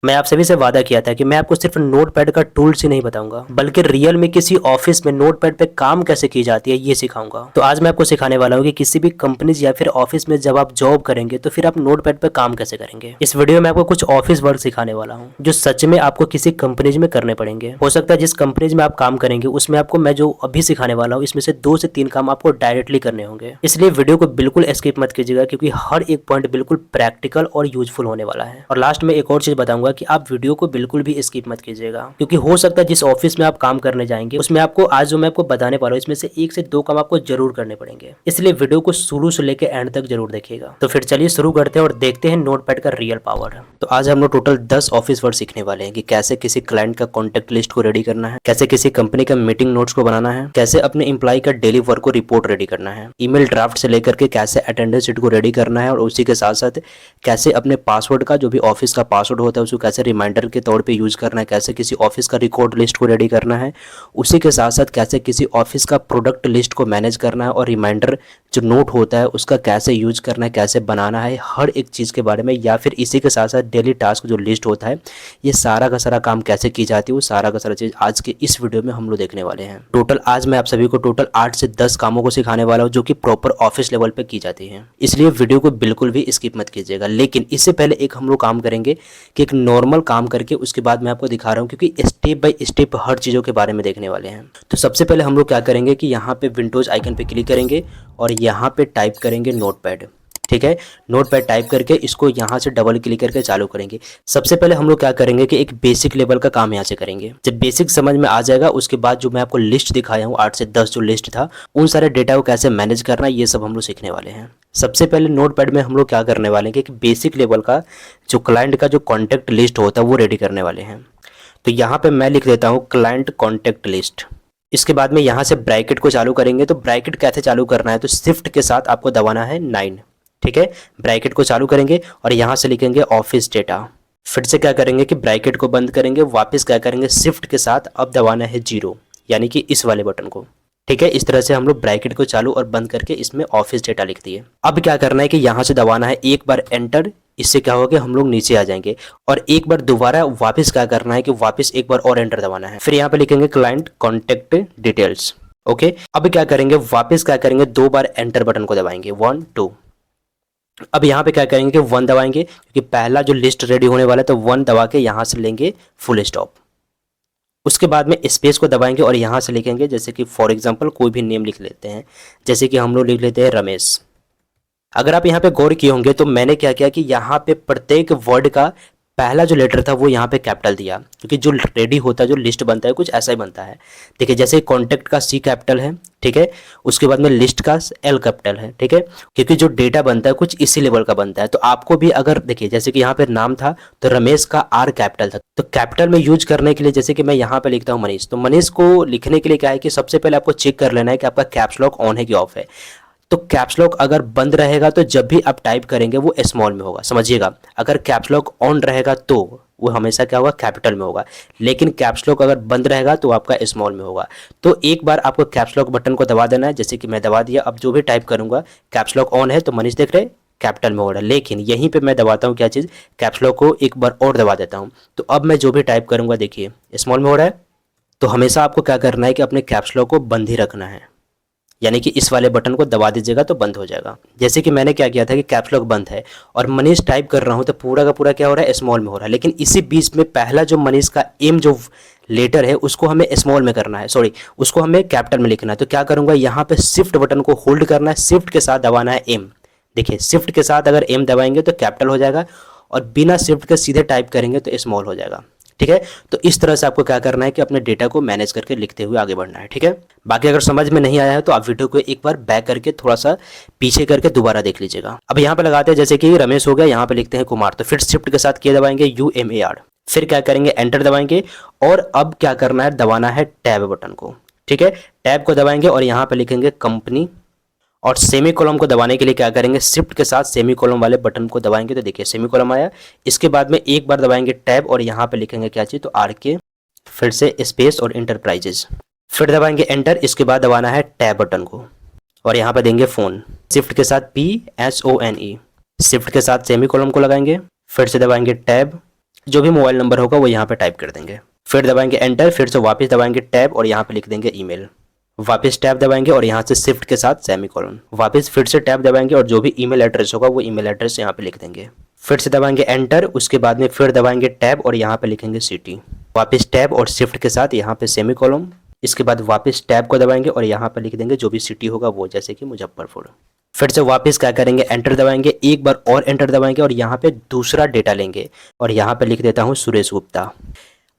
मैं आप सभी से वादा किया था कि मैं आपको सिर्फ नोटपैड का टूल्स ही नहीं बताऊंगा, बल्कि रियल में किसी ऑफिस में नोटपैड पे काम कैसे की जाती है ये सिखाऊंगा। तो आज मैं आपको सिखाने वाला हूँ कि किसी भी कंपनीज या फिर ऑफिस में जब आप जॉब करेंगे तो फिर आप नोटपैड पे काम कैसे करेंगे। इस वीडियो में आपको कुछ ऑफिस वर्क सिखाने वाला हूँ जो सच में आपको किसी कंपनीज में करने पड़ेंगे। हो सकता है जिस कंपनीज में आप काम करेंगे उसमें आपको मैं जो अभी सिखाने वाला हूँ इसमें से 2 से 3 काम आपको डायरेक्टली करने होंगे। इसलिए वीडियो को बिल्कुल स्किप मत कीजिएगा, क्योंकि हर एक पॉइंट बिल्कुल प्रैक्टिकल और यूजफुल होने वाला है। और लास्ट में एक और चीज बताऊंगा कि आप वीडियो को बिल्कुल भी स्किप मत कीजिएगा, क्योंकि हो सकता है जिस ऑफिस में आप काम करने जाएंगे उसमें आपको आज जो मैं आपको बताने वाला हूँ इसमें से 1 से 2 काम आपको जरूर करने पड़ेंगे। इसलिए वीडियो को शुरू से लेकर एंड तक जरूर देखिएगा। तो फिर चलिए शुरू करते हैं और देखते हैं नोटपैड का रियल पावर। तो आज हम लोग टोटल 10 ऑफिस वर्ड सीखने वाले हैं कि कैसे किसी क्लाइंट का कॉन्टेक्ट लिस्ट को रेडी करना है, कैसे किसी कंपनी का मीटिंग नोट्स को बनाना है, कैसे अपने एम्प्लॉय का डेली वर्क को रिपोर्ट रेडी करना है, ईमेल ड्राफ्ट से लेकर के कैसे अटेंडेंस शीट को रेडी करना है, और उसी के साथ साथ कैसे अपने पासवर्ड का जो भी ऑफिस का पासवर्ड होता है उसको कैसे रिमाइंडर के तौर पे यूज करना है, कैसे किसी ऑफिस का रिकॉर्ड लिस्ट को रेडी करना है, उसी के साथ साथ कैसे किसी ऑफिस का प्रोडक्ट लिस्ट को मैनेज करना है, और रिमाइंडर जो नोट होता है उसका कैसे यूज करना है, कैसे बनाना है, हर एक चीज़ के बारे में, या फिर इसी के साथ साथ डेली टास्क जो लिस्ट होता है ये सारा का सारा काम कैसे की जाती है वो सारा का सारा चीज़ आज के इस वीडियो में हम लोग देखने वाले हैं। टोटल आज मैं आप सभी को टोटल 8 से 10 कामों को सिखाने वाला हूँ जो कि प्रॉपर ऑफिस लेवल पे की जाती है, इसलिए वीडियो को बिल्कुल भी स्किप मत कीजिएगा। लेकिन इससे पहले एक हम लोग काम करेंगे कि एक नॉर्मल काम करके उसके बाद मैं आपको दिखा रहा हूँ, क्योंकि स्टेप बाय स्टेप हर चीज़ों के बारे में देखने वाले हैं। तो सबसे पहले हम लोग क्या करेंगे कि यहाँ पे विंडोज आइकन पे क्लिक करेंगे और यहाँ पे टाइप करेंगे नोटपैड। ठीक है, नोटपैड टाइप करके इसको यहाँ से डबल क्लिक करके चालू करेंगे। सबसे पहले हम लोग क्या करेंगे कि एक बेसिक लेवल का काम यहाँ से करेंगे। जब बेसिक समझ में आ जाएगा उसके बाद जो मैं आपको लिस्ट दिखाया हूँ 8 से 10 जो लिस्ट था उन सारे डेटा को कैसे मैनेज करना ये सब हम लोग सीखने वाले हैं। सबसे पहले नोटपैड में हम लोग क्या करने वाले हैं कि बेसिक लेवल का जो क्लाइंट का जो कॉन्टैक्ट लिस्ट होता है वो रेडी करने वाले हैं। तो यहाँ पे मैं लिख देता हूँ क्लाइंट कॉन्टैक्ट लिस्ट। इसके बाद में यहाँ से ब्रैकेट को चालू करेंगे। तो ब्रैकेट कैसे चालू करना है, तो शिफ्ट के साथ आपको दबाना है 9। ठीक है, ब्रैकेट को चालू करेंगे और यहाँ से लिखेंगे ऑफिस डेटा। फिर से क्या करेंगे कि ब्रैकेट को बंद करेंगे, वापस क्या करेंगे शिफ्ट के साथ अब दबाना है 0, यानी कि इस वाले बटन को। ठीक है, इस तरह से हम लोग ब्रैकेट को चालू और बंद करके इसमें ऑफिस डेटा लिख दिए। अब क्या करना है कि यहाँ से दबाना है एक बार एंटर। इससे क्या होगा हम लोग नीचे आ जाएंगे, और एक बार दोबारा वापस क्या करना है कि वापस एक बार और एंटर दबाना है। फिर यहाँ पे लिखेंगे क्लाइंट कॉन्टेक्ट डिटेल्स। ओके, अब क्या करेंगे वापस क्या करेंगे 2 बार एंटर बटन को दबाएंगे 1 2। अब यहाँ पे क्या करेंगे कि 1 दबाएंगे, क्योंकि पहला जो लिस्ट रेडी होने वाला है, तो 1 दबा के यहाँ से लेंगे फुल स्टॉप। उसके बाद में स्पेस को दबाएंगे और यहाँ से लिखेंगे, जैसे कि फॉर एग्जांपल कोई भी नेम लिख लेते हैं, जैसे कि हम लोग लिख लेते हैं रमेश। अगर आप यहाँ पे गौर किए होंगे तो मैंने क्या किया कि यहाँ पे प्रत्येक वर्ड का पहला जो लेटर था वो यहाँ पे कैपिटल दिया, क्योंकि जो रेडी होता है जो लिस्ट बनता है कुछ ऐसा ही बनता है। देखिए, जैसे कॉन्टैक्ट का C कैपिटल है, ठीक है, उसके बाद में लिस्ट का L कैपिटल है। ठीक है, क्योंकि जो डेटा बनता है कुछ इसी लेवल का बनता है। तो आपको भी अगर देखिए, जैसे कि यहाँ पे नाम था तो रमेश का R कैपिटल था, तो कैपिटल में यूज करने के लिए जैसे कि मैं यहाँ पे लिखता हूँ मनीष, तो मनीष को लिखने के लिए क्या है कि सबसे पहले आपको चेक कर लेना है कि आपका कैप्स लॉक ऑन है कि ऑफ है। तो कैप्स लॉक अगर बंद रहेगा तो जब भी आप टाइप करेंगे वो स्मॉल में होगा, समझिएगा। अगर कैप्स लॉक ऑन रहेगा तो वो हमेशा क्या होगा कैपिटल में होगा, लेकिन कैप्स लॉक अगर बंद रहेगा तो आपका स्मॉल में होगा। तो एक बार आपको कैप्स लॉक बटन को दबा देना है, जैसे कि मैं दबा दिया। अब जो भी टाइप करूंगा कैप्स लॉक ऑन है तो मनीष देख रहे कैपिटल में हो रहा है, लेकिन यहीं पे मैं दबाता हूँ क्या चीज़, कैप्स लॉक को एक बार और दबा देता हूँ। तो अब मैं जो भी टाइप करूंगा देखिए स्मॉल में हो रहा है। तो हमेशा आपको क्या करना है कि अपने कैप्स लॉक को बंद ही रखना है, यानी कि इस वाले बटन को दबा दीजिएगा तो बंद हो जाएगा। जैसे कि मैंने क्या किया था कि कैप्स लॉक बंद है और मनीष टाइप कर रहा हूं तो पूरा का पूरा क्या हो रहा है स्मॉल में हो रहा है, लेकिन इसी बीच में पहला जो मनीष का एम जो लेटर है उसको हमें स्मॉल में करना है, सॉरी उसको हमें कैपिटल में लिखना है। तो क्या करूंगा यहाँ पे शिफ्ट बटन को होल्ड करना है, शिफ्ट के साथ दबाना है एम। देखिए, शिफ्ट के साथ अगर एम दबाएंगे तो कैपिटल हो जाएगा, और बिना शिफ्ट के सीधे टाइप करेंगे तो स्मॉल हो जाएगा। ठीक है, तो इस तरह से आपको क्या करना है कि अपने डेटा को मैनेज करके लिखते हुए आगे बढ़ना है। ठीक है, बाकी अगर समझ में नहीं आया है तो आप वीडियो को एक बार बैक करके थोड़ा सा पीछे करके दोबारा देख लीजिएगा। अब यहाँ पे लगाते हैं, जैसे कि रमेश हो गया, यहाँ पे लिखते हैं कुमार, तो फिर शिफ्ट के साथ क्या दबाएंगे UMAR। फिर क्या करेंगे एंटर दबाएंगे, और अब क्या करना है दबाना है टैब बटन को। ठीक है, टैब को दबाएंगे और यहाँ पे लिखेंगे कंपनी, और सेमी कॉलम को दबाने के लिए क्या करेंगे शिफ्ट के साथ सेमी कॉलम वाले बटन को दबाएंगे, तो देखिए सेमी कॉलम आया। इसके बाद में एक बार दबाएंगे टैब और यहाँ पे लिखेंगे क्या चीज़, तो RK, फिर से स्पेस और इंटरप्राइजेज। फिर दबाएंगे एंटर। इसके बाद दबाना है टैब बटन को और यहाँ पे देंगे फोन, शिफ्ट के साथ PSONE, शिफ्ट के साथ सेमी कॉलम को लगाएंगे, फिर से दबाएंगे टैब, जो भी मोबाइल नंबर होगा वो यहाँ पे टाइप कर देंगे, फिर दबाएंगे एंटर, फिर से वापस दबाएंगे टैब और यहाँ पे लिख देंगे ईमेल, वापस टैब दबाएंगे और यहाँ से शिफ्ट के साथ सेमीकोलन, वापस फिर से टैब दबाएंगे और जो भी ईमेल एड्रेस होगा वो ईमेल एड्रेस यहाँ पे लिख देंगे, फिर से दबाएंगे एंटर, उसके बाद में फिर दबाएंगे टैब और यहाँ पे लिखेंगे सिटी, वापस टैब और शिफ्ट के साथ यहाँ पे सेमीकोलन, इसके बाद वापस टैब को दबाएंगे और यहाँ पे लिख देंगे जो भी सिटी होगा वो, जैसे कि मुजफ्फरपुर। फिर से वापस क्या करेंगे, एंटर दबाएंगे, एक बार और एंटर दबाएंगे और यहाँ पे दूसरा डेटा लेंगे और यहाँ पे लिख देता हूँ सुरेश गुप्ता।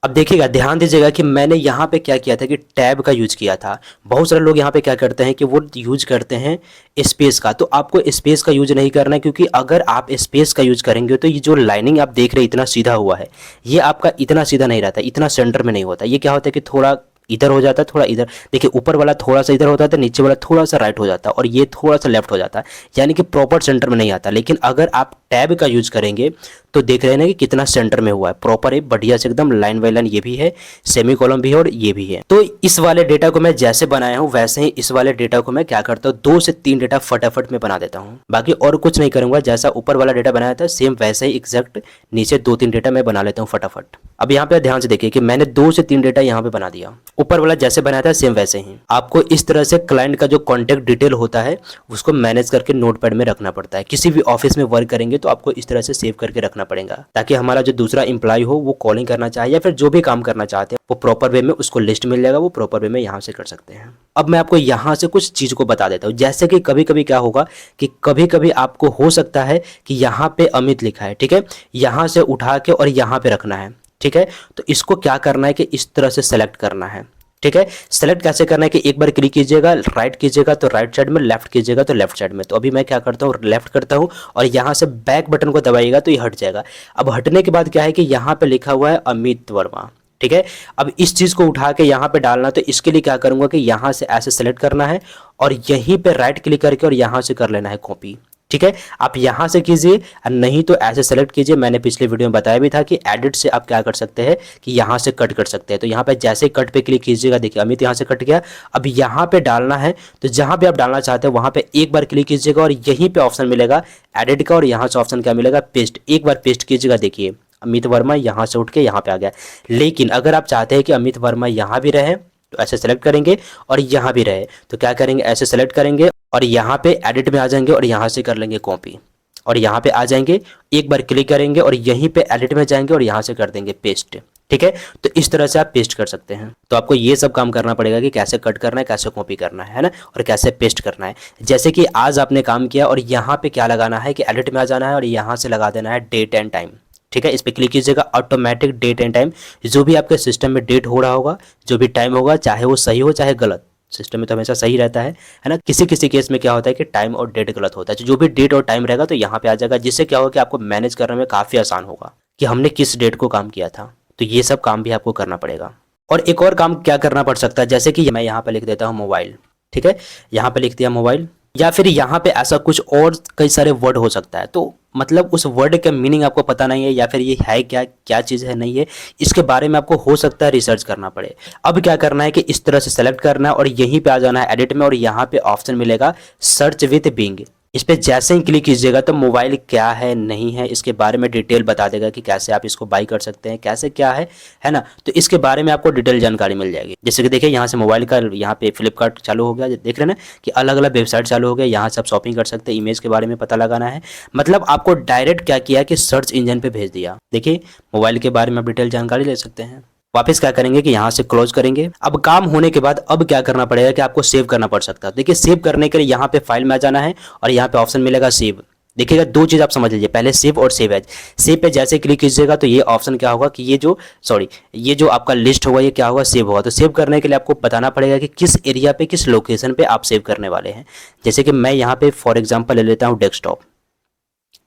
अब देखिएगा, ध्यान दीजिएगा कि मैंने यहाँ पे क्या किया था कि टैब का यूज किया था। बहुत सारे लोग यहाँ पे क्या करते हैं कि वो यूज करते हैं स्पेस का, तो आपको स्पेस का यूज नहीं करना है, क्योंकि अगर आप स्पेस का यूज करेंगे तो ये जो लाइनिंग आप देख रहे हैं इतना सीधा हुआ है, ये आपका इतना सीधा नहीं रहता, इतना सेंटर में नहीं होता। ये क्या होता है कि थोड़ा इधर हो जाता है, थोड़ा इधर, देखिए ऊपर वाला थोड़ा सा इधर होता है, नीचे वाला थोड़ा सा राइट हो जाता है और ये थोड़ा सा लेफ्ट हो जाता है, यानी कि प्रॉपर सेंटर में नहीं आता। लेकिन अगर आप टैब का यूज करेंगे तो देख रहे हैं ना कि कितना सेंटर में हुआ है, प्रॉपर है, बढ़िया से एकदम लाइन बाई लाइन, ये भी है, सेमी कॉलम भी है और ये भी है। तो इस वाले डेटा को मैं जैसे बनाया हूँ वैसे ही इस वाले डेटा को मैं क्या करता हूँ, 2 से 3 डेटा फटाफट में बना देता हूँ, बाकी और कुछ नहीं करूंगा। जैसा ऊपर वाला डेटा बनाया था सेम वैसे ही एग्जैक्ट नीचे 2-3 डेटा मैं बना लेता हूँ फटाफट। अब यहाँ पे ध्यान से देखिए कि मैंने 2 से 3 डेटा यहाँ पे बना दिया, ऊपर वाला जैसे बनाया था सेम वैसे ही। आपको इस तरह से क्लाइंट का जो कॉन्टैक्ट डिटेल होता है उसको मैनेज करके नोटपैड में रखना पड़ता है। किसी भी ऑफिस में वर्क करेंगे तो आपको इस तरह से सेव करके रखना पड़ेगा, ताकि हमारा जो दूसरा एम्प्लॉय हो वो कॉलिंग करना चाहे या फिर जो भी काम करना चाहते हैं वो प्रॉपर वे में उसको लिस्ट मिल जाएगा, वो प्रॉपर वे में यहाँ से कर सकते हैं। अब मैं आपको यहाँ से कुछ चीज को बता देता हूँ, जैसे कि कभी कभी क्या होगा कि कभी कभी आपको हो सकता है कि यहाँ पे अमित लिखा है, ठीक है, यहाँ से उठा के और यहाँ पे रखना है, ठीक है। तो इसको क्या करना है कि इस तरह से सेलेक्ट करना है, ठीक है। सेलेक्ट कैसे करना है कि एक बार क्लिक कीजिएगा, राइट कीजिएगा तो राइट साइड में, लेफ्ट कीजिएगा तो लेफ्ट साइड में। तो अभी मैं क्या करता हूँ, लेफ्ट करता हूँ और यहाँ से बैक बटन को दबाइएगा तो ये हट जाएगा। अब हटने के बाद क्या है कि यहाँ पे लिखा हुआ है अमित वर्मा, ठीक है। अब इस चीज को उठा के यहाँ पे डालना, तो इसके लिए क्या करूंगा कि यहाँ से ऐसे सेलेक्ट करना है और यहीं पे राइट क्लिक करके और यहाँ से कर लेना है कॉपी, ठीक है। आप यहाँ से कीजिए, नहीं तो ऐसे सेलेक्ट कीजिए। मैंने पिछले वीडियो में बताया भी था कि एडिट से आप क्या कर सकते हैं कि यहाँ से कट कर सकते हैं। तो यहाँ पे जैसे कट पे क्लिक कीजिएगा, देखिए अमित यहाँ से कट गया। अब यहाँ पे डालना है, तो जहाँ पे आप डालना चाहते हैं वहाँ पे एक बार क्लिक कीजिएगा और यहीं पे ऑप्शन मिलेगा एडिट का और यहाँ से ऑप्शन क्या मिलेगा, पेस्ट। एक बार पेस्ट कीजिएगा, देखिए अमित वर्मा यहाँ से उठ के यहाँ पे आ गया। लेकिन अगर आप चाहते हैं कि अमित वर्मा यहाँ भी रहे तो ऐसे सेलेक्ट करेंगे और यहाँ भी रहे तो क्या करेंगे, ऐसे सेलेक्ट करेंगे और यहाँ पे एडिट में आ जाएंगे और यहाँ से कर लेंगे कॉपी और यहाँ पे आ जाएंगे, एक बार क्लिक करेंगे और यहीं पे एडिट में जाएंगे और यहाँ से कर देंगे पेस्ट, ठीक है। तो इस तरह से आप पेस्ट कर सकते हैं। तो आपको ये सब काम करना पड़ेगा कि कैसे कट करना है, कैसे कॉपी करना है ना, और कैसे पेस्ट करना है। जैसे कि आज आपने काम किया और यहाँ पे क्या लगाना है कि एडिट में आ जाना है और यहाँ से लगा देना है डेट एंड टाइम, ठीक है। इस पर क्लिक कीजिएगा, ऑटोमेटिक डेट एंड टाइम, जो भी आपके सिस्टम में डेट हो रहा होगा, जो भी टाइम होगा, चाहे वो सही हो चाहे गलत, सिस्टम में तो हमेशा सही रहता है ना। किसी किसी केस में क्या होता है कि टाइम और डेट गलत होता है, जो भी डेट और टाइम रहेगा तो यहाँ पे आ जाएगा, जिससे क्या होगा कि आपको मैनेज करने में काफ़ी आसान होगा कि हमने किस डेट को काम किया था। तो ये सब काम भी आपको करना पड़ेगा। और एक और काम क्या करना पड़ सकता है, जैसे कि मैं यहाँ पे लिख देता हूँ मोबाइल, ठीक है, यहाँ पे लिख दिया मोबाइल, या फिर यहाँ पे ऐसा कुछ और कई सारे वर्ड हो सकता है। तो मतलब उस वर्ड का मीनिंग आपको पता नहीं है या फिर ये है क्या, क्या चीज़ है नहीं है, इसके बारे में आपको हो सकता है रिसर्च करना पड़े। अब क्या करना है कि इस तरह से सेलेक्ट करना है और यहीं पे आ जाना है एडिट में और यहाँ पे ऑप्शन मिलेगा सर्च विद बिंग। इस पे जैसे ही क्लिक कीजिएगा तो मोबाइल क्या है नहीं है इसके बारे में डिटेल बता देगा कि कैसे आप इसको बाई कर सकते हैं, कैसे क्या है ना। तो इसके बारे में आपको डिटेल जानकारी मिल जाएगी। जैसे कि देखिए यहाँ से मोबाइल का यहाँ पे फ्लिपकार्ट चालू हो गया, देख रहे हैं ना कि अलग अलग वेबसाइट चालू हो गया, यहाँ से आप शॉपिंग कर सकते हैं। इमेज के बारे में पता लगाना है, मतलब आपको डायरेक्ट क्या किया कि सर्च इंजन पे भेज दिया। देखिए मोबाइल के बारे में आप डिटेल जानकारी ले सकते हैं। वापस क्या करेंगे कि यहाँ से क्लोज करेंगे। अब काम होने के बाद अब क्या करना पड़ेगा कि आपको सेव करना पड़ सकता है। देखिए सेव करने के लिए यहाँ पे फाइल में आ जाना है और यहाँ पे ऑप्शन मिलेगा सेव। देखिएगा दो चीज आप समझ लीजिए, पहले सेव और सेव एज। सेव पे जैसे क्लिक कीजिएगा तो ये ऑप्शन क्या होगा कि ये जो आपका लिस्ट होगा ये क्या होगा, सेव होगा। तो सेव करने के लिए आपको बताना पड़ेगा कि किस एरिया पे, किस लोकेशन पे आप सेव करने वाले हैं। जैसे कि मैं यहाँ पे फॉर एग्जाम्पल ले लेता हूँ डेस्कटॉप,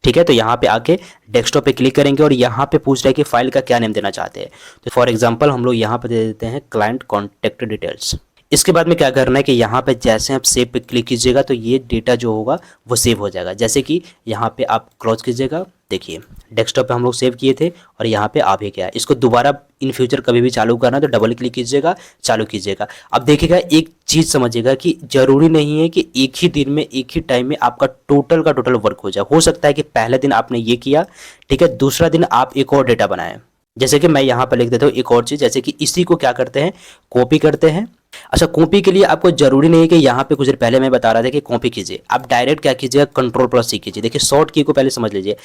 ठीक है। तो यहाँ पे आके डेस्कटॉप पे क्लिक करेंगे और यहाँ पे पूछ रहा है कि फाइल का क्या नेम देना चाहते हैं। तो फॉर एग्जांपल हम लोग यहाँ पे दे देते हैं क्लाइंट कॉन्टैक्ट डिटेल्स। इसके बाद में क्या करना है कि यहाँ पे जैसे आप सेव पे क्लिक कीजिएगा तो ये डेटा जो होगा वो सेव हो जाएगा। जैसे कि यहाँ पे आप क्लोज कीजिएगा, देखिए डेस्कटॉप पे हम लोग सेव किए थे और यहाँ पे आ भी गया। इसको दोबारा इन फ्यूचर कभी भी चालू करना है तो डबल क्लिक कीजिएगा, चालू कीजिएगा। अब देखिएगा एक चीज़ समझिएगा कि जरूरी नहीं है कि एक ही दिन में एक ही टाइम में आपका टोटल का टोटल वर्क हो जाए। हो सकता है कि पहले दिन आपने ये किया, ठीक है, दूसरा दिन आप एक और डेटा बनाएं। जैसे कि मैं यहाँ पर लिख देता हूँ एक और चीज़, जैसे कि इसी को क्या करते हैं, कॉपी करते हैं। अच्छा, कॉपी के लिए आपको जरूरी नहीं है कि यहाँ पे कुछ देर पहले मैं बता रहा था कि कॉपी कीजिए, आप डायरेक्ट क्या कीजिएगा, कंट्रोल+C कीजिए। देखिए शॉर्ट की को पहले समझ लीजिए,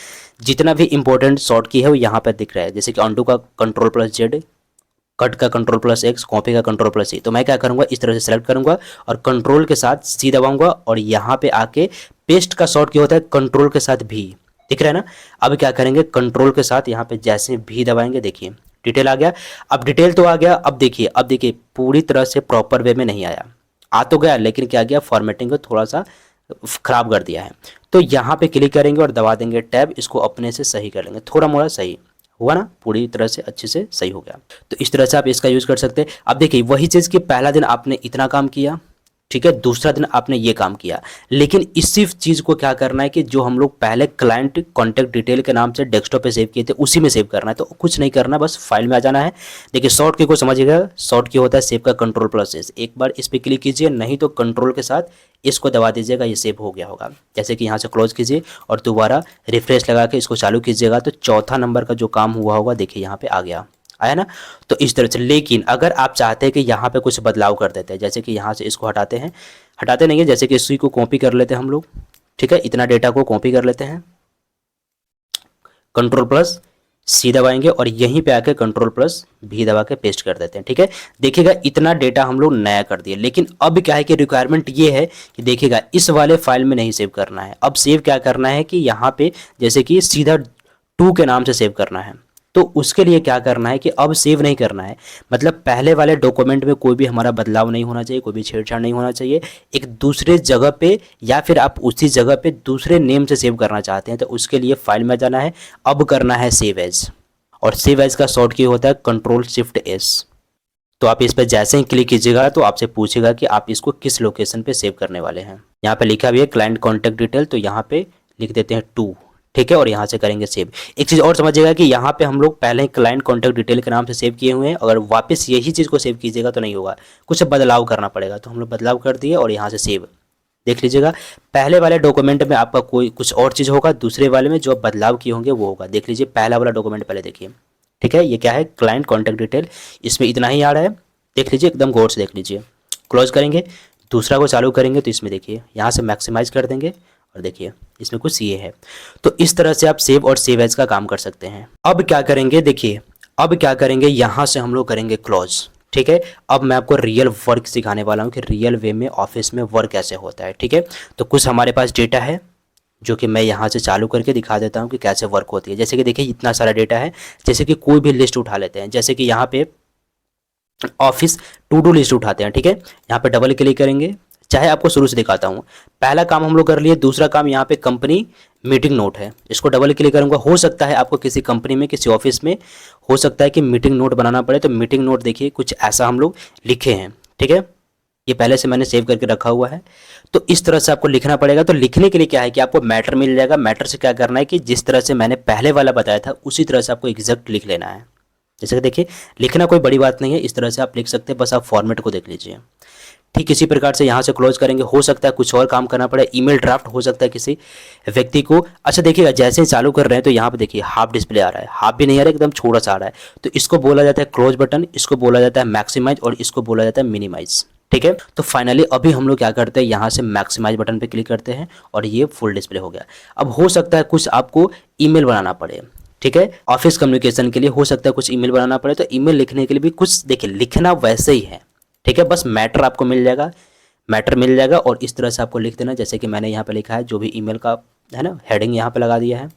जितना भी इंपॉर्टेंट शॉर्ट की है वो यहाँ पर दिख रहा है। जैसे कि अंडू का कंट्रोल+Z, कट का कंट्रोल+X, कॉपी का कंट्रोल+C। तो मैं क्या करूँगा, इस तरह से सेलेक्ट करूँगा और कंट्रोल के साथ C दबाऊंगा और यहाँ पे आके पेस्ट का शॉर्ट की होता है कंट्रोल के साथ V, दिख रहा है ना। अब क्या करेंगे, कंट्रोल के साथ यहाँ पे जैसे V दबाएंगे, देखिए डिटेल आ गया। अब डिटेल तो आ गया, अब देखिए पूरी तरह से प्रॉपर वे में नहीं आया, आ तो गया लेकिन क्या गया, फॉर्मेटिंग को थोड़ा सा खराब कर दिया है। तो यहाँ पे क्लिक करेंगे और दबा देंगे टैब, इसको अपने से सही कर लेंगे, थोड़ा मोड़ा सही हुआ ना, पूरी तरह से अच्छे से सही हो गया। तो इस तरह से आप इसका यूज़ कर सकते हैं। अब देखिए वही चीज़ कि पहला दिन आपने इतना काम किया, ठीक है, दूसरा दिन आपने ये काम किया, लेकिन इसी चीज़ को क्या करना है कि जो हम लोग पहले क्लाइंट कॉन्टैक्ट डिटेल के नाम से डेस्कटॉप पे सेव किए थे उसी में सेव करना है। तो कुछ नहीं करना, बस फाइल में आ जाना है। देखिए शॉर्ट की को समझिएगा, शॉर्ट की होता है सेव का कंट्रोल+S। एक बार इस पर क्लिक कीजिए, नहीं तो कंट्रोल के साथ इसको दबा दीजिएगा, ये सेव हो गया होगा। जैसे कि यहाँ से क्लोज कीजिए और दोबारा रिफ्रेश लगा के इसको चालू कीजिएगा तो चौथा नंबर का जो काम हुआ होगा देखिए यहाँ पे आ गया, आया ना। तो इस तरह से, लेकिन अगर आप चाहते हैं कि यहाँ पे कुछ बदलाव कर देते हैं, जैसे कि यहाँ से इसको हटाते हैं, हटाते नहीं है, जैसे कि इसी को कॉपी कर लेते हैं हम लोग, ठीक है, इतना डेटा को कॉपी कर लेते हैं, कंट्रोल+C दबाएंगे और यहीं पे आके कंट्रोल+V दबा के पेस्ट कर देते हैं, ठीक है। देखिएगा इतना डेटा हम लोग नया कर दिए, लेकिन अब क्या है कि रिक्वायरमेंट ये है कि देखिएगा इस वाले फाइल में नहीं सेव करना है। अब सेव क्या करना है कि यहाँ पे जैसे कि सीधा 2 के नाम से सेव करना है। तो उसके लिए क्या करना है कि अब सेव नहीं करना है, मतलब पहले वाले डॉक्यूमेंट में कोई भी हमारा बदलाव नहीं होना चाहिए, कोई भी छेड़छाड़ नहीं होना चाहिए। एक दूसरे जगह पे या फिर आप उसी जगह पे दूसरे नेम से सेव करना चाहते हैं तो उसके लिए फाइल में जाना है, अब करना है सेव एज, और सेव एज का शॉर्ट की होता है कंट्रोल+Shift+S। तो आप इस पर जैसे ही क्लिक कीजिएगा तो आपसे पूछेगा कि आप इसको किस लोकेशन पे सेव करने वाले हैं। यहाँ पे लिखा भी है क्लाइंट कॉन्टैक्ट डिटेल, तो यहाँ पे लिख देते हैं 2, ठीक है, और यहाँ से करेंगे सेव। एक चीज़ और समझिएगा कि यहाँ पे हम लोग पहले ही क्लाइंट कॉन्टैक्ट डिटेल के नाम से सेव किए हुए हैं, अगर वापस यही चीज़ को सेव कीजिएगा तो नहीं होगा, कुछ बदलाव करना पड़ेगा। तो हम लोग बदलाव कर दिए और यहाँ से सेव, देख लीजिएगा पहले वाले डॉक्यूमेंट में आपका कोई कुछ और चीज़ होगा, दूसरे वाले में जो बदलाव किए होंगे वो होगा। देख लीजिए पहला वाला डॉक्यूमेंट पहले देखिए, ठीक है, ये क्या है, क्लाइंट कॉन्टैक्ट डिटेल, इसमें इतना ही आ रहा है, देख लीजिए एकदम गौर से देख लीजिए। क्लोज करेंगे, दूसरा को चालू करेंगे तो इसमें देखिए यहाँ से मैक्सिमाइज कर देंगे और देखिए इसमें कुछ ये है। तो इस तरह से आप सेव और सेव एज का काम कर सकते हैं। अब क्या करेंगे, देखिए अब क्या करेंगे, यहाँ से हम लोग करेंगे क्लोज, ठीक है। अब मैं आपको रियल वर्क सिखाने वाला हूँ कि रियल वे में ऑफिस में वर्क कैसे होता है, ठीक है। तो कुछ हमारे पास डेटा है जो कि मैं यहाँ से चालू करके दिखा देता हूँ कि कैसे वर्क होती है। जैसे कि देखिए इतना सारा डेटा है, जैसे कि कोई भी लिस्ट उठा लेते हैं, जैसे कि यहाँ पे ऑफिस टू डू लिस्ट उठाते हैं, ठीक है। यहाँ पे डबल क्लिक करेंगे, चाहे आपको शुरू से दिखाता हूँ। पहला काम हम लोग कर लिए, दूसरा काम यहाँ पे कंपनी मीटिंग नोट है, इसको डबल क्लिक करूँगा। हो सकता है आपको किसी कंपनी में किसी ऑफिस में हो सकता है कि मीटिंग नोट बनाना पड़े, तो मीटिंग नोट देखिए कुछ ऐसा हम लोग लिखे हैं, ठीक है, ये पहले से मैंने सेव करके रखा हुआ है। तो इस तरह से आपको लिखना पड़ेगा। तो लिखने के लिए क्या है कि आपको मैटर मिल जाएगा, मैटर से क्या करना है कि जिस तरह से मैंने पहले वाला बताया था उसी तरह से आपको एग्जैक्ट लिख लेना है। जैसे कि देखिए लिखना कोई बड़ी बात नहीं है, इस तरह से आप लिख सकते हैं, बस आप फॉर्मेट को देख लीजिए। ठीक इसी प्रकार से यहाँ से क्लोज करेंगे। हो सकता है कुछ और काम करना पड़े, ईमेल ड्राफ्ट हो सकता है किसी व्यक्ति को। अच्छा देखिएगा जैसे ही चालू कर रहे हैं तो यहाँ पे देखिए हाफ डिस्प्ले आ रहा है, हाफ भी नहीं आ रहा है, एकदम छोटा सा आ रहा है। तो इसको बोला जाता है क्लोज बटन, इसको बोला जाता है मैक्सिमाइज और इसको बोला जाता है मिनिमाइज, ठीक है। तो फाइनली अभी हम लोग क्या करते हैं, यहाँ से मैक्सिमाइज बटन पे क्लिक करते हैं और ये फुल डिस्प्ले हो गया। अब हो सकता है कुछ आपको ईमेल बनाना पड़े, ठीक है, ऑफिस कम्युनिकेशन के लिए हो सकता है कुछ ईमेल बनाना पड़े। तो ईमेल लिखने के लिए भी कुछ देखिए लिखना वैसे ही है, ठीक है, बस मैटर आपको मिल जाएगा, मैटर मिल जाएगा और इस तरह से आपको लिख देना। जैसे कि मैंने यहाँ पे लिखा है जो भी ईमेल का है ना, हेडिंग यहाँ पे लगा दिया है।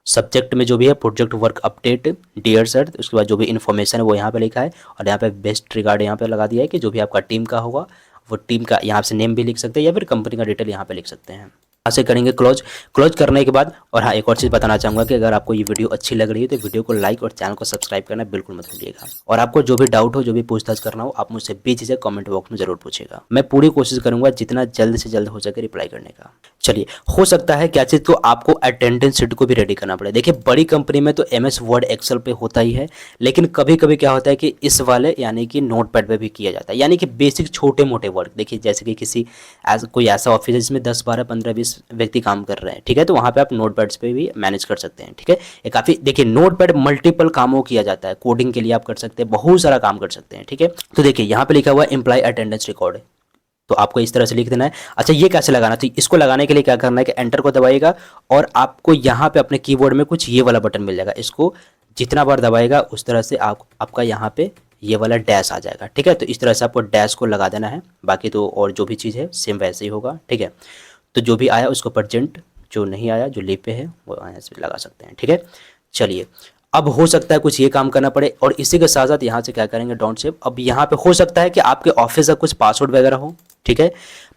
सब्जेक्ट में जो भी है project work update dear sir, उसके बाद जो भी इन्फॉर्मेशन है वो यहाँ पे लिखा है और यहाँ पे बेस्ट रिगार्ड यहाँ पे लगा दिया है कि जो भी आपका टीम का होगा वो टीम का यहाँ से नेम भी लिख सकते हैं या फिर कंपनी का डिटेल यहाँ पे लिख सकते हैं। यहाँ से करेंगे क्लोज करने के बाद। और हाँ, एक और चीज़ बताना चाहूँगा कि अगर आपको ये वीडियो अच्छी लग रही है तो वीडियो को लाइक और चैनल को सब्सक्राइब करना बिल्कुल मत भूलिएगा। और आपको जो भी डाउट हो, जो भी पूछताछ करना हो, आप मुझसे बेझिझक कमेंट बॉक्स में जरूर पूछेगा। मैं पूरी कोशिश करूँगा जितना जल्द से जल्द हो सके रिप्लाई करने का। चलिए, हो सकता है क्या चीज़, तो आपको अटेंडेंस शीट को भी रेडी करना पड़े। देखिए, बड़ी कंपनी में तो MS वर्ड एक्सेल पे होता ही है, लेकिन कभी कभी क्या होता है कि इस वाले यानी कि नोटपैड पे भी किया जाता है। यानी कि बेसिक छोटे मोटे वर्क, देखिए जैसे कि किसी कोई ऐसा ऑफिस है जिसमें 10 12 15 20 व्यक्ति काम कर रहे हैं, ठीक है, तो वहाँ पे आप नोटपैड्स पे भी मैनेज कर सकते हैं। ठीक है, ये काफ़ी, देखिए नोटपैड मल्टीपल कामों किया जाता है, कोडिंग के लिए आप कर सकते हैं, बहुत सारा काम कर सकते हैं। ठीक है, तो देखिए यहाँ पे लिखा हुआ है एम्प्लॉय अटेंडेंस रिकॉर्ड, तो आपको इस तरह से लिख देना है। अच्छा, ये कैसे लगाना, तो इसको लगाने के लिए क्या करना है कि एंटर को दबाइएगा और आपको यहाँ पे अपने कीबोर्ड में कुछ ये वाला बटन मिल जाएगा, इसको जितना बार दबाएगा उस तरह से आपका यहाँ पे ये वाला डैश आ जाएगा। ठीक है, तो इस तरह से आपको डैश को लगा देना है, बाकी तो और जो भी चीज़ है सेम वैसे ही होगा। ठीक है, तो जो भी आया उसको प्रेजेंट, जो नहीं आया जो लीव पे है वो यहाँ से लगा सकते हैं। ठीक है, चलिए, अब हो सकता है कुछ ये काम करना पड़े और इसी के साथ साथ यहाँ से क्या करेंगे, डोंट सेव। अब यहाँ पे हो सकता है कि आपके ऑफिस का कुछ पासवर्ड वगैरह हो, ठीक है,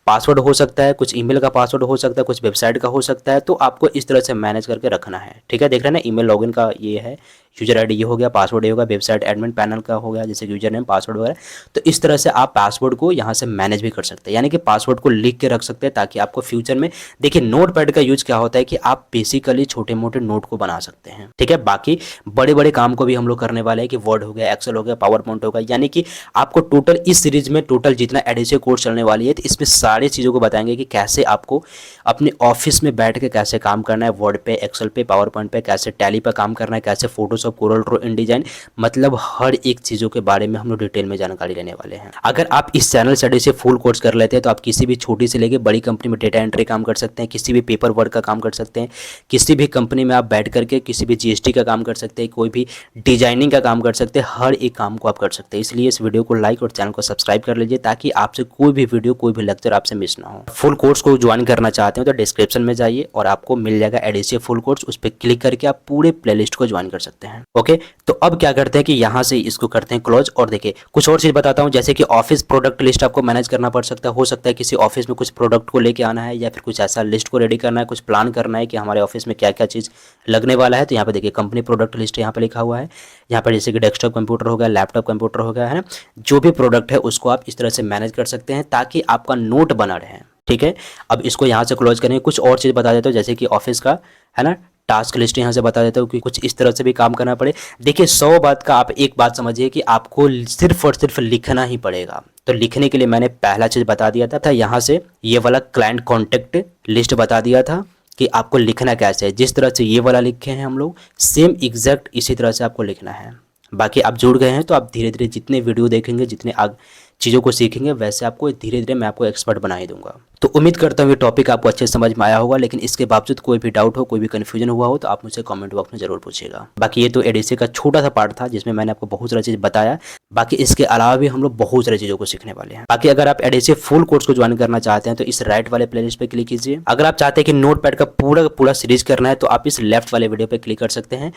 पासवर्ड हो सकता है, कुछ ईमेल का पासवर्ड हो सकता है, कुछ वेबसाइट का हो सकता है, तो आपको इस तरह से मैनेज करके रखना है। ठीक है, देख रहे हैं ना, ईमेल लॉगिन का ये है, यूजर आईडी ये हो गया, पासवर्ड ये होगा, वेबसाइट एडमिन पैनल का हो गया जैसे यूजर नेम पासवर्ड वगैरह। तो इस तरह से आप पासवर्ड को यहाँ से मैनेज भी कर सकते हैं, यानी कि पासवर्ड को लिख के रख सकते हैं ताकि आपको फ्यूचर में, देखिए नोटपैड का यूज क्या होता है कि आप बेसिकली छोटे मोटे नोट को बना सकते हैं। ठीक है, बाकी बड़े बड़े काम को भी हम लोग करने वाले हैं कि वर्ड हो गया, एक्सेल हो गया, पावर पॉइंट होगा, यानी कि आपको टोटल इस सीरीज में टोटल जितना एडिशनल कोर्स चलने वाली है तो इसमें सारी चीज़ों को बताएंगे कि कैसे आपको अपने ऑफिस में बैठ के कैसे काम करना है, वर्ड पे, एक्सेल पे, पावर पॉइंट पे, कैसे टैली पे काम करना है, कैसे फोटोशॉप, कोरल ड्रॉ, इंडिजाइन, मतलब हर एक चीज़ों के बारे में हम लोग डिटेल में जानकारी लेने वाले हैं। अगर आप इस चैनल स्टडी से फुल कोर्स कर लेते हैं तो आप किसी भी छोटी से लेके बड़ी कंपनी में डेटा एंट्री काम कर सकते हैं, किसी भी पेपर वर्क का काम कर सकते हैं, किसी भी कंपनी में आप बैठ करके किसी भी GST का काम कर सकते हैं, कोई भी डिजाइनिंग का काम कर सकते हैं, हर एक काम को आप कर सकते हैं। इसलिए इस वीडियो को लाइक और चैनल को सब्सक्राइब कर लीजिए ताकि आपसे कोई भी वीडियो, कोई भी लेक्चर आपसे मिस ना हो। फुल कोर्स को ज्वाइन करना चाहते हो तो डिस्क्रिप्शन में जाइए और आपको मिल जाएगा एडिशनल फुल कोर्स, उस पर क्लिक करके आप पूरे प्लेलिस्ट को ज्वाइन कर सकते हैं। ओके, तो अब क्या करते हैं कि यहाँ से इसको करते हैं क्लोज। और देखिए कुछ और चीज़ बताता हूँ, जैसे कि ऑफिस प्रोडक्ट लिस्ट आपको मैनेज करना पड़ सकता है। हो सकता है किसी ऑफिस में कुछ प्रोडक्ट को लेके आना है या फिर कुछ ऐसा लिस्ट को रेडी करना है, कुछ प्लान करना है कि हमारे ऑफिस में क्या क्या चीज़ लगने वाला है। तो यहाँ पे देखिए कंपनी प्रोडक्ट लिस्ट यहाँ पे लिखा हुआ है। यहाँ पर जैसे कि डेस्कटॉप कंप्यूटर हो गया, लैपटॉप कंप्यूटर हो गया, है ना, जो भी प्रोडक्ट है उसको आप इस तरह से मैनेज कर सकते हैं ताकि आपका नोट बना रहे। ठीक है, अब इसको यहाँ से क्लोज करेंगे। कुछ और चीज़ बता देता हूँ, जैसे कि ऑफिस का, है ना, टास्क लिस्ट यहाँ से बता देता हूँ कि कुछ इस तरह से भी काम करना पड़े। देखिए 100 बात का आप एक बात समझिए कि आपको सिर्फ और सिर्फ लिखना ही पड़ेगा। तो लिखने के लिए मैंने पहला चीज़ बता दिया था यहाँ से ये वाला क्लाइंट कॉन्टेक्ट लिस्ट बता दिया था कि आपको लिखना कैसे है। जिस तरह से ये वाला लिखे हैं हम लोग, सेम एग्जैक्ट इसी तरह से आपको लिखना है। बाकी आप जुड़ गए हैं तो आप धीरे धीरे जितने वीडियो देखेंगे, जितने चीज़ों को सीखेंगे, वैसे आपको धीरे धीरे मैं आपको एक्सपर्ट बना ही दूंगा। तो उम्मीद करता हूँ ये टॉपिक आपको अच्छे समझ में आया होगा, लेकिन इसके बावजूद कोई भी डाउट हो, कोई भी कन्फ्यूजन हुआ हो तो आप मुझे कमेंट बॉक्स में जरूर पूछिएगा। बाकी ये तो एडीसी का छोटा सा पार्ट था जिसमें मैंने आपको बहुत सारी चीज़ बताया। बाकी इसके अलावा भी हम लोग बहुत सारी चीज़ों को सीखने वाले हैं। बाकी अगर आप एडीसी फुल कोर्स को ज्वाइन करना चाहते हैं तो इस राइट वाले प्लेलिस्ट पे क्लिक कीजिए। अगर आप चाहते हैं कि नोटपैड का पूरा सीरीज करना है तो आप इस लेफ्ट वाले वीडियो पे क्लिक कर सकते हैं।